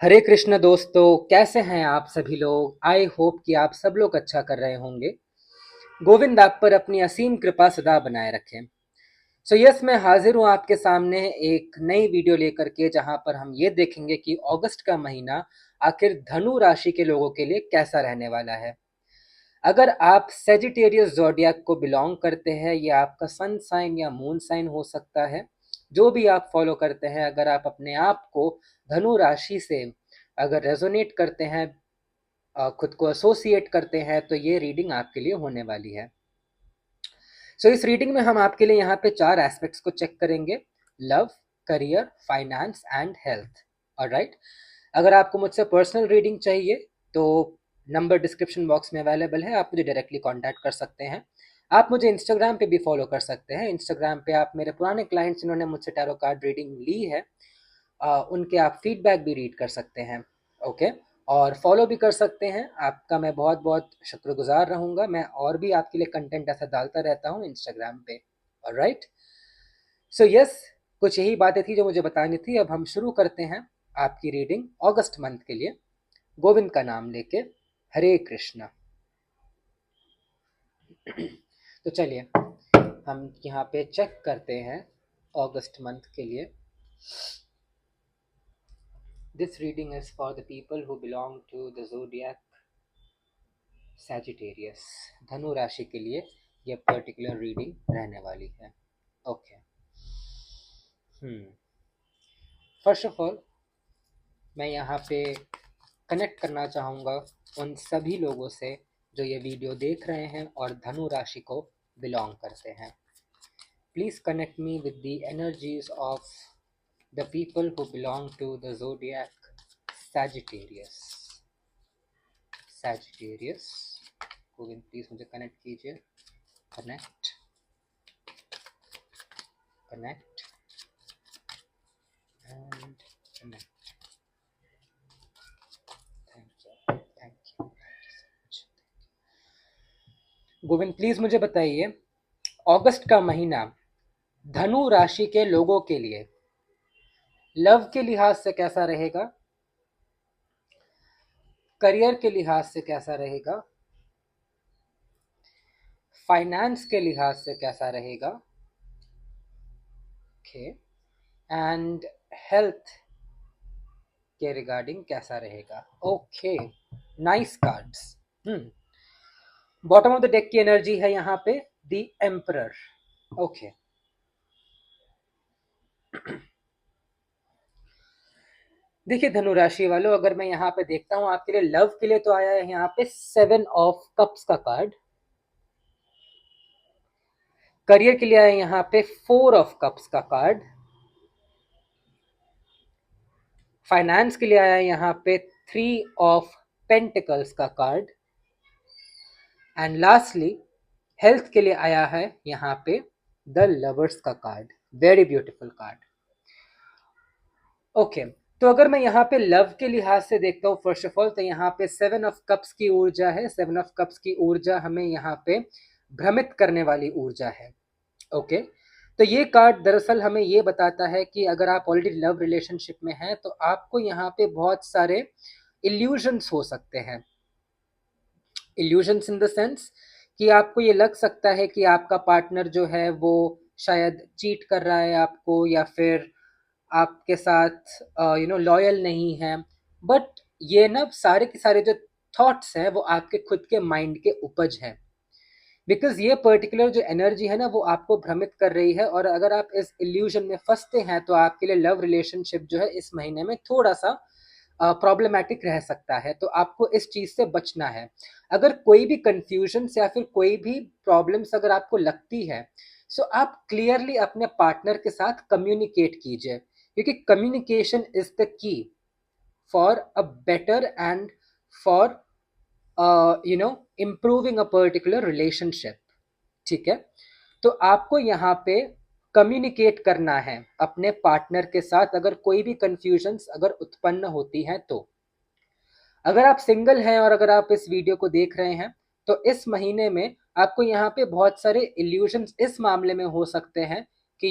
हरे कृष्ण दोस्तों, कैसे हैं आप सभी लोग। आई होप कि आप सब लोग अच्छा कर रहे होंगे। गोविंद आप पर अपनी असीम कृपा सदा बनाए रखें। सो यस, मैं हाजिर हूं आपके सामने एक नई वीडियो लेकर के, जहां पर हम ये देखेंगे कि अगस्त का महीना आखिर धनु राशि के लोगों के लिए कैसा रहने वाला है। अगर आप सेजिटेरियस जोडियाक को बिलोंग करते हैं, या आपका सन साइन या मून साइन हो सकता है, जो भी आप फॉलो करते हैं, अगर आप अपने आप को धनु राशि से अगर रेजोनेट करते हैं, खुद को एसोसिएट करते हैं, तो ये रीडिंग आपके लिए होने वाली है। सो इस रीडिंग में हम आपके लिए यहाँ पे 4 एस्पेक्ट्स को चेक करेंगे: love, career, finance and health. Alright. अगर आपको मुझसे पर्सनल रीडिंग चाहिए तो नंबर डिस्क्रिप्शन बॉक्स में अवेलेबल है, आप मुझे डायरेक्टली कांटेक्ट कर सकते हैं। आप मुझे इंस्टाग्राम पे भी फॉलो कर सकते हैं। इंस्टाग्राम पे आप मेरे पुराने क्लाइंट्स जिन्होंने मुझसे टैरो कार्ड रीडिंग ली है, उनके आप फीडबैक भी रीड कर सकते हैं। ओके। और फॉलो भी कर सकते हैं। आपका मैं बहुत बहुत शुक्रगुजार रहूँगा। मैं और भी आपके लिए कंटेंट ऐसा डालता रहता हूँ इंस्टाग्राम पे। ऑलराइट। सो यस, कुछ यही बातें थी जो मुझे बतानी थी। अब हम शुरू करते हैं आपकी रीडिंग अगस्त मंथ के लिए, गोविंद का नाम लेके। हरे कृष्णा। तो चलिए हम यहाँ पे चेक करते हैं अगस्त मंथ के लिए। This reading is for the people who belong to the zodiac Sagittarius. धनु राशि के लिए यह पर्टिकुलर रीडिंग रहने वाली है। ओके। फर्स्ट ऑफ ऑल, मैं यहाँ पे कनेक्ट करना चाहूँगा उन सभी लोगों से जो ये वीडियो देख रहे हैं और धनु राशि को बिलोंग करते हैं। Please connect me with the energies of the people who belong to the zodiac Sagittarius. Sagittarius Govind, please मुझे कनेक्ट कीजिए। Connect, connect and connect. Thank you so much. Govind, please मुझे बताइए, अगस्त का महीना धनु राशि के लोगों के लिए लव के लिहाज से कैसा रहेगा, करियर के लिहाज से कैसा रहेगा, फाइनेंस के लिहाज से कैसा रहेगा, ओके, एंड हेल्थ के रिगार्डिंग कैसा रहेगा। Okay, nice cards. Bottom of the deck की एनर्जी है यहाँ पे द एम्परर। ओके। देखिए धनु राशि वालों, अगर मैं यहाँ पे देखता हूँ आपके लिए लव के लिए, तो आया है यहाँ पे 7 ऑफ कप्स का कार्ड। करियर के लिए आया यहाँ पे 4 ऑफ कप्स का कार्ड। फाइनेंस के लिए आया यहाँ पे 3 ऑफ पेंटिकल्स का कार्ड। एंड लास्टली हेल्थ के लिए आया है यहाँ पे द लवर्स का card. Very beautiful card. Okay, तो अगर मैं यहाँ पे लव के लिहाज से देखता हूँ, फर्स्ट ऑफ ऑल, तो यहाँ पे 7 ऑफ कप्स की ऊर्जा है। 7 ऑफ कप्स की ऊर्जा हमें यहाँ पे भ्रमित करने वाली ऊर्जा है। ओके, तो ये कार्ड दरअसल हमें ये बताता है कि अगर आप ऑलरेडी लव रिलेशनशिप में हैं, तो आपको यहाँ पे बहुत सारे इल्यूजन्स हो सकते हैं। इल्यूजन्स इन द सेंस कि आपको ये लग सकता है कि आपका पार्टनर जो है वो शायद चीट कर रहा है आपको, या फिर आपके साथ लॉयल नहीं है। बट ये ना सारे के सारे जो थॉट्स हैं वो आपके खुद के माइंड के उपज हैं। बिकॉज ये पर्टिकुलर जो एनर्जी है ना, वो आपको भ्रमित कर रही है। और अगर आप इस इल्यूजन में फंसते हैं, तो आपके लिए लव रिलेशनशिप जो है इस महीने में थोड़ा सा प्रॉब्लमेटिक रह सकता है। तो आपको इस चीज से बचना है। अगर कोई भी कंफ्यूजन या फिर कोई भी प्रॉब्लम्स अगर आपको लगती है, सो आप क्लियरली अपने पार्टनर के साथ कम्युनिकेट कीजिए, क्योंकि communication is the key for a better and for improving a particular relationship. ठीक है, तो आपको यहाँ पे कम्युनिकेट करना है अपने पार्टनर के साथ, अगर कोई भी कंफ्यूजन्स अगर उत्पन्न होती हैं तो। अगर आप सिंगल हैं और अगर आप इस वीडियो को देख रहे हैं, तो इस महीने में आपको यहाँ पे बहुत सारे इल्यूजन्स इस मामले में हो सकते हैं कि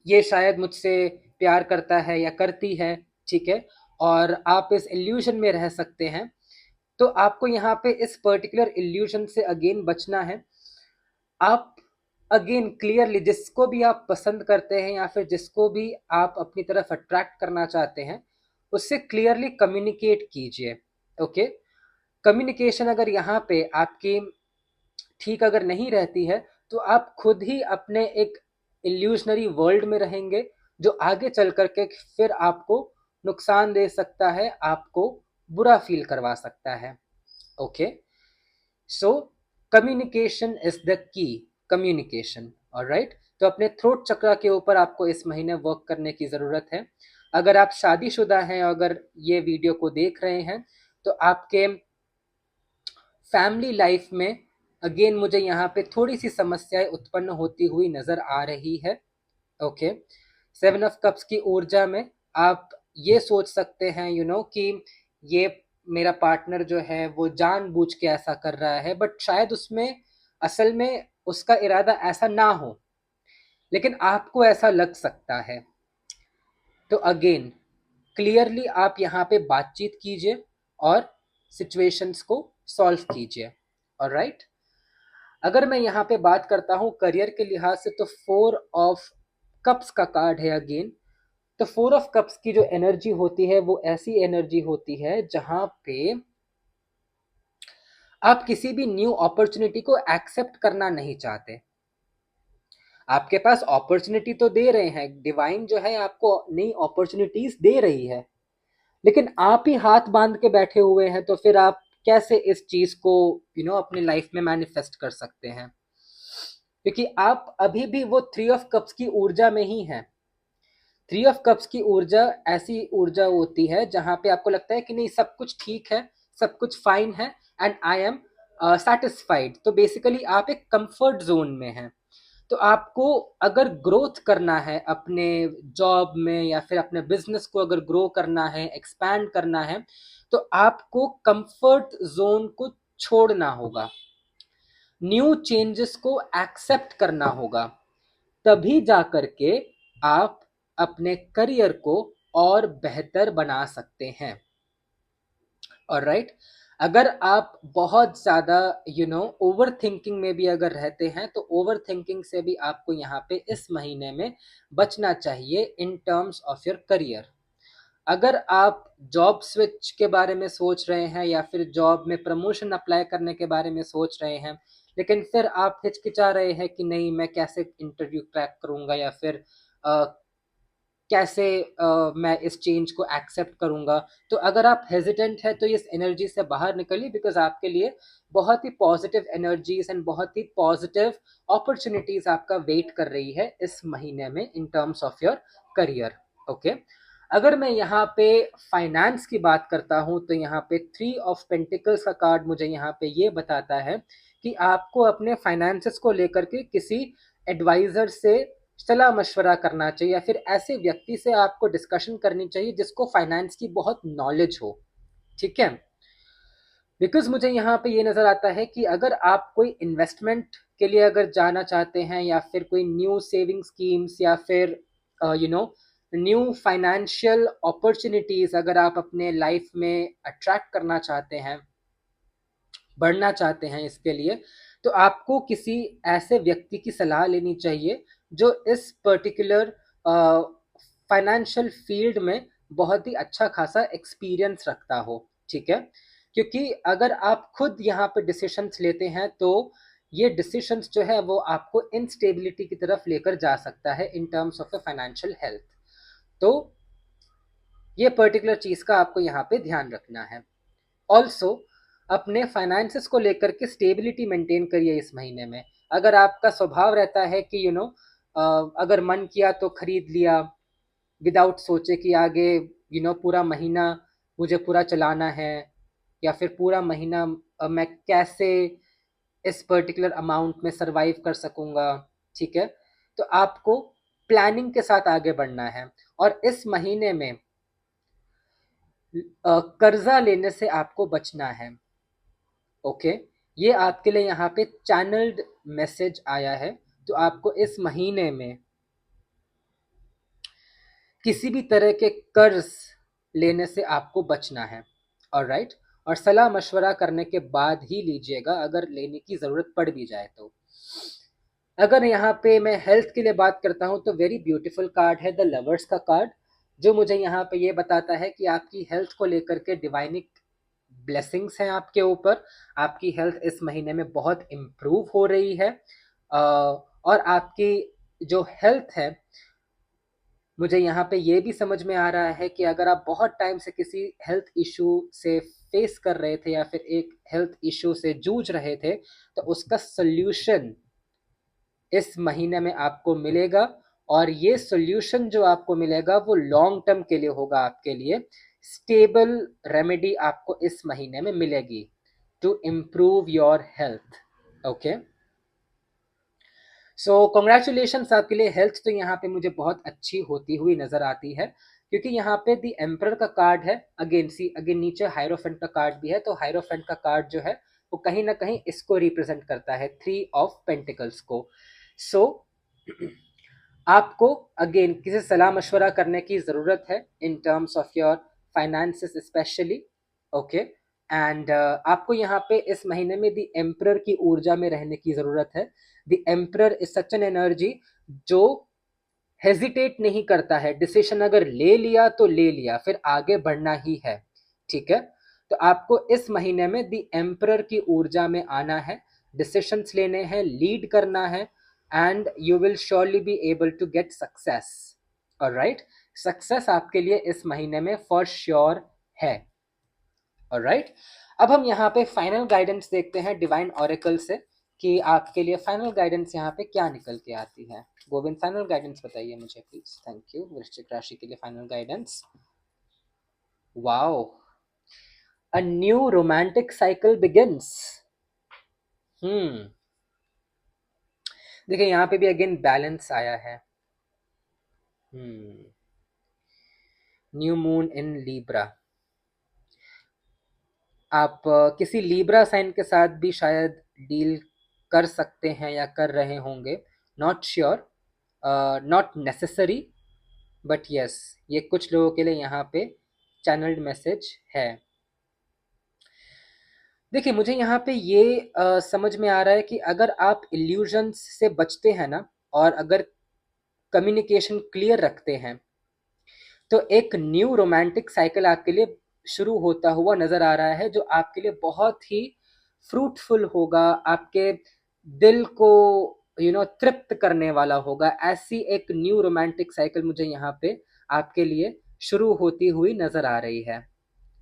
ये शायद मुझसे प्यार करता है या करती है, ठीक है, और आप इस इल्यूजन में रह सकते हैं। तो आपको यहाँ पे इस पर्टिकुलर इल्यूजन से अगेन बचना है। आप अगेन क्लियरली जिसको भी आप पसंद करते हैं या फिर जिसको भी आप अपनी तरफ अट्रैक्ट करना चाहते हैं, उससे क्लियरली कम्युनिकेट कीजिए। ओके, कम्युनिकेशन अगर यहाँ पे आपकी ठीक अगर नहीं रहती है, तो आप खुद ही अपने एक इल्यूशनरी वर्ल्ड में रहेंगे, जो आगे चल करके फिर आपको नुकसान दे सकता है, आपको बुरा फील करवा सकता है। Okay, so communication is the key, communication. Alright, तो अपने थ्रोट चक्र के ऊपर आपको इस महीने वर्क करने की ज़रूरत है। अगर आप शादीशुदा हैं, अगर ये वीडियो को देख रहे हैं, तो आपके फैमिली लाइफ में अगेन मुझे यहाँ पे थोड़ी सी समस्याएं उत्पन्न होती हुई नजर आ रही है। ओके, 7 ऑफ कप्स की ऊर्जा में आप ये सोच सकते हैं कि ये मेरा पार्टनर जो है वो जानबूझ के ऐसा कर रहा है, बट शायद उसमें असल में उसका इरादा ऐसा ना हो, लेकिन आपको ऐसा लग सकता है। तो अगेन क्लियरली आप यहाँ पे बातचीत कीजिए और सिचुएशंस को सॉल्व कीजिए। ऑलराइट, अगर मैं यहाँ पे बात करता हूँ करियर के लिहाज से, तो 4 ऑफ कप्स का कार्ड है अगेन। तो 4 ऑफ कप्स की जो एनर्जी होती है वो ऐसी एनर्जी होती है जहां पे आप किसी भी न्यू अपॉर्चुनिटी को एक्सेप्ट करना नहीं चाहते। आपके पास अपॉर्चुनिटी तो दे रहे हैं, डिवाइन जो है आपको नई अपॉर्चुनिटीज दे रही है, लेकिन आप ही हाथ बांध के बैठे हुए हैं, तो फिर आप कैसे इस चीज को अपनी लाइफ में मैनिफेस्ट कर सकते हैं? क्योंकि आप अभी भी वो 3 ऑफ कप्स की ऊर्जा में ही हैं। 3 ऑफ कप्स की ऊर्जा ऐसी ऊर्जा होती है जहां पे आपको लगता है कि नहीं, सब कुछ ठीक है, सब कुछ फाइन है, एंड आई एम सेटिस्फाइड। तो बेसिकली आप एक कंफर्ट जोन में हैं। तो आपको अगर ग्रोथ करना है अपने जॉब में या फिर अपने बिजनेस को अगर ग्रो करना है, एक्सपैंड करना है, तो आपको कंफर्ट जोन को छोड़ना होगा, न्यू चेंजेस को एक्सेप्ट करना होगा। तभी जा करके आप अपने करियर को और बेहतर बना सकते हैं। ऑलराइट, अगर आप बहुत ज़्यादा ओवर थिंकिंग में भी अगर रहते हैं, तो ओवर थिंकिंग से भी आपको यहाँ पे इस महीने में बचना चाहिए in terms of your career. अगर आप जॉब स्विच के बारे में सोच रहे हैं या फिर जॉब में प्रमोशन अप्लाई करने के बारे में सोच रहे हैं, लेकिन फिर आप हिचकिचा रहे हैं कि नहीं, मैं कैसे इंटरव्यू क्रैक करूंगा या फिर कैसे मैं इस चेंज को एक्सेप्ट करूंगा, तो अगर आप हेजिटेंट है तो इस एनर्जी से बाहर निकलिए, बिकॉज आपके लिए बहुत ही पॉजिटिव एनर्जीज एंड बहुत ही पॉजिटिव अपॉर्चुनिटीज आपका वेट कर रही है इस महीने में in terms of your career. Okay, अगर मैं यहाँ पे फाइनेंस की बात करता हूँ, तो यहाँ पे 3 ऑफ पेंटिकल्स का कार्ड मुझे यहाँ पे ये बताता है कि आपको अपने फाइनेंसेस को लेकर के किसी एडवाइजर से सलाह मशवरा करना चाहिए, या फिर ऐसे व्यक्ति से आपको डिस्कशन करनी चाहिए जिसको फाइनेंस की बहुत नॉलेज हो। ठीक है, बिकॉज मुझे यहाँ पे ये नज़र आता है कि अगर आप कोई इन्वेस्टमेंट के लिए अगर जाना चाहते हैं, या फिर कोई न्यू सेविंग स्कीम्स, या फिर न्यू फाइनेंशियल अपॉर्चुनिटीज अगर आप अपने लाइफ में अट्रैक्ट करना चाहते हैं, बढ़ना चाहते हैं इसके लिए, तो आपको किसी ऐसे व्यक्ति की सलाह लेनी चाहिए जो इस पर्टिकुलर फाइनेंशियल फील्ड में बहुत ही अच्छा खासा एक्सपीरियंस रखता हो। ठीक है, क्योंकि अगर आप खुद यहाँ पे डिसीशंस लेते हैं, तो ये डिसीशंस जो है वो आपको इनस्टेबिलिटी की तरफ लेकर जा सकता है in terms of financial health. तो ये पर्टिकुलर चीज़ का आपको यहाँ पे ध्यान रखना है। ऑल्सो अपने फाइनेंसेस को लेकर के स्टेबिलिटी मेंटेन करिए इस महीने में। अगर आपका स्वभाव रहता है कि अगर मन किया तो खरीद लिया, विदाउट सोचे कि आगे पूरा महीना मुझे पूरा चलाना है, या फिर पूरा महीना मैं कैसे इस पर्टिकुलर अमाउंट में सरवाइव कर सकूंगा। ठीक है, तो आपको प्लानिंग के साथ आगे बढ़ना है, और इस महीने में कर्जा लेने से आपको बचना है। ओके, ये आपके लिए यहाँ पे चैनल्ड मैसेज आया है। तो आपको इस महीने में किसी भी तरह के कर्ज लेने से आपको बचना है। ऑलराइट, और सलाह मशवरा करने के बाद ही लीजिएगा अगर लेने की ज़रूरत पड़ भी जाए तो। अगर यहाँ पे मैं हेल्थ के लिए बात करता हूँ तो वेरी ब्यूटीफुल कार्ड है द लवर्स का कार्ड, जो मुझे यहाँ पे ये बताता है कि आपकी हेल्थ को लेकर के डिवाइनिक ब्लेसिंग्स हैं आपके ऊपर। आपकी हेल्थ इस महीने में बहुत इम्प्रूव हो रही है, और आपकी जो हेल्थ है, मुझे यहाँ पे ये भी समझ में आ रहा है कि अगर आप बहुत टाइम से किसी हेल्थ इशू से फेस कर रहे थे या फिर एक हेल्थ इशू से जूझ रहे थे, तो उसका सल्यूशन इस महीने में आपको मिलेगा। और ये सॉल्यूशन जो आपको मिलेगा वो लॉन्ग टर्म के लिए होगा, आपके लिए स्टेबल रेमेडी आपको इस महीने में मिलेगी to improve your health. Okay, so congratulations आपके लिए। हेल्थ तो यहाँ पे मुझे बहुत अच्छी होती हुई नजर आती है, क्योंकि यहाँ पे दी एम्परर का कार्ड है। अगेन नीचे हायरोफेंट का कार्ड भी है, तो हायरोफेंट का कार्ड जो है वो कहीं ना कहीं इसको रिप्रेजेंट करता है, 3 ऑफ पेंटिकल्स को। सो आपको अगेन किसी सलाह मशवरा करने की ज़रूरत है in terms of your finances specially. Okay, and आपको यहाँ पे इस महीने में द एम्परर की ऊर्जा में रहने की ज़रूरत है। The emperor is such an energy जो हेजिटेट नहीं करता है, डिसीजन अगर ले लिया तो ले लिया, फिर आगे बढ़ना ही है। ठीक है, तो आपको इस महीने में द एम्परर की ऊर्जा में आना है, डिसीशंस लेने हैं, लीड करना है, and you will surely be able to get success. Alright, success आपके लिए इस महीने में फॉर श्योर है। ऑलराइट, अब हम यहाँ पे फाइनल गाइडेंस देखते हैं डिवाइन ऑरेकल से कि आपके लिए फाइनल गाइडेंस यहाँ पे क्या निकल के आती है। गोविंद, फाइनल गाइडेंस बताइए मुझे प्लीज। Thank you. वृश्चिक राशि के लिए final guidance. Wow, a new romantic cycle begins. देखिए यहाँ पे भी अगेन बैलेंस आया है। New moon in Libra. आप किसी लीब्रा साइन के साथ भी शायद डील कर सकते हैं या कर रहे होंगे, not sure, not necessary, but yes, ये कुछ लोगों के लिए यहाँ पे चैनल्ड मैसेज है। देखिए मुझे यहाँ पे ये समझ में आ रहा है कि अगर आप इल्यूजन्स से बचते हैं ना, और अगर कम्युनिकेशन क्लियर रखते हैं, तो एक न्यू रोमांटिक साइकिल आपके लिए शुरू होता हुआ नजर आ रहा है, जो आपके लिए बहुत ही फ्रूटफुल होगा, आपके दिल को तृप्त करने वाला होगा। ऐसी एक न्यू रोमांटिक साइकिल मुझे यहाँ पे आपके लिए शुरू होती हुई नजर आ रही है।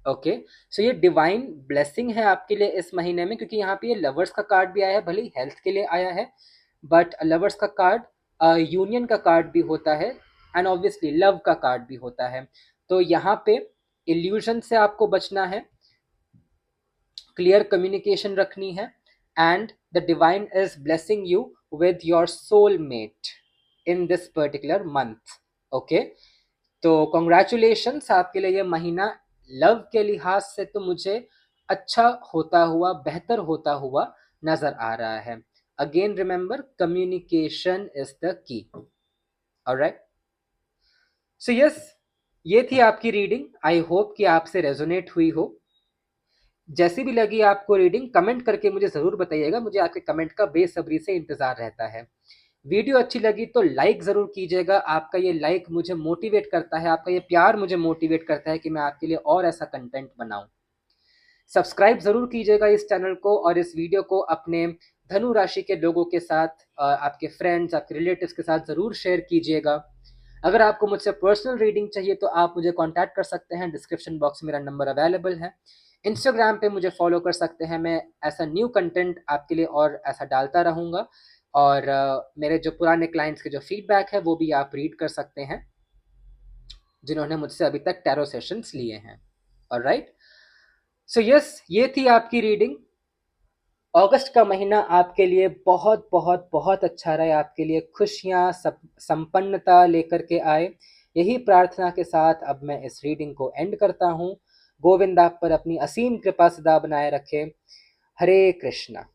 ओके, सो ये डिवाइन ब्लेसिंग है आपके लिए इस महीने में, क्योंकि यहाँ पे ये लवर्स का कार्ड भी आया है, भले ही हेल्थ के लिए आया है, बट लवर्स का कार्ड यूनियन का कार्ड भी होता है, एंड ऑब्वियसली लव का कार्ड भी होता है। तो यहाँ पे इल्यूजन से आपको बचना है, क्लियर कम्युनिकेशन रखनी है, and the divine is blessing you with your soul mate in this particular month. Okay, तो कॉन्ग्रेचुलेशंस, आपके लिए ये महीना लव के लिहाज से तो मुझे अच्छा होता हुआ, बेहतर होता हुआ नजर आ रहा है। Again remember, communication is the key. Alright, so yes, ये थी आपकी रीडिंग। आई होप कि आपसे रेजोनेट हुई हो। जैसी भी लगी आपको रीडिंग, कमेंट करके मुझे ज़रूर बताइएगा, मुझे आपके कमेंट का बेसब्री से इंतज़ार रहता है। वीडियो अच्छी लगी तो लाइक ज़रूर कीजिएगा, आपका ये लाइक मुझे मोटिवेट करता है, आपका ये प्यार मुझे मोटिवेट करता है कि मैं आपके लिए और ऐसा कंटेंट बनाऊं। सब्सक्राइब ज़रूर कीजिएगा इस चैनल को, और इस वीडियो को अपने धनु राशि के लोगों के साथ, आपके फ्रेंड्स, आपके रिलेटिव्स के साथ ज़रूर शेयर कीजिएगा। अगर आपको मुझसे पर्सनल रीडिंग चाहिए तो आप मुझे कांटेक्ट कर सकते हैं, डिस्क्रिप्शन बॉक्स में मेरा नंबर अवेलेबल है। इंस्टाग्राम पे मुझे फॉलो कर सकते हैं, मैं ऐसा न्यू कंटेंट आपके लिए और ऐसा डालता रहूँगा। और मेरे जो पुराने क्लाइंट्स के जो फीडबैक है वो भी आप रीड कर सकते हैं, जिन्होंने मुझसे अभी तक टैरो सेशंस लिए हैं। ऑलराइट, सो यस, ये थी आपकी रीडिंग। अगस्त का महीना आपके लिए बहुत बहुत बहुत अच्छा रहे, आपके लिए खुशियाँ, संपन्नता लेकर के आए। यही प्रार्थना के साथ अब मैं इस रीडिंग को एंड करता हूँ। गोविंद आप पर अपनी असीम कृपा सदा बनाए रखे। हरे कृष्णा।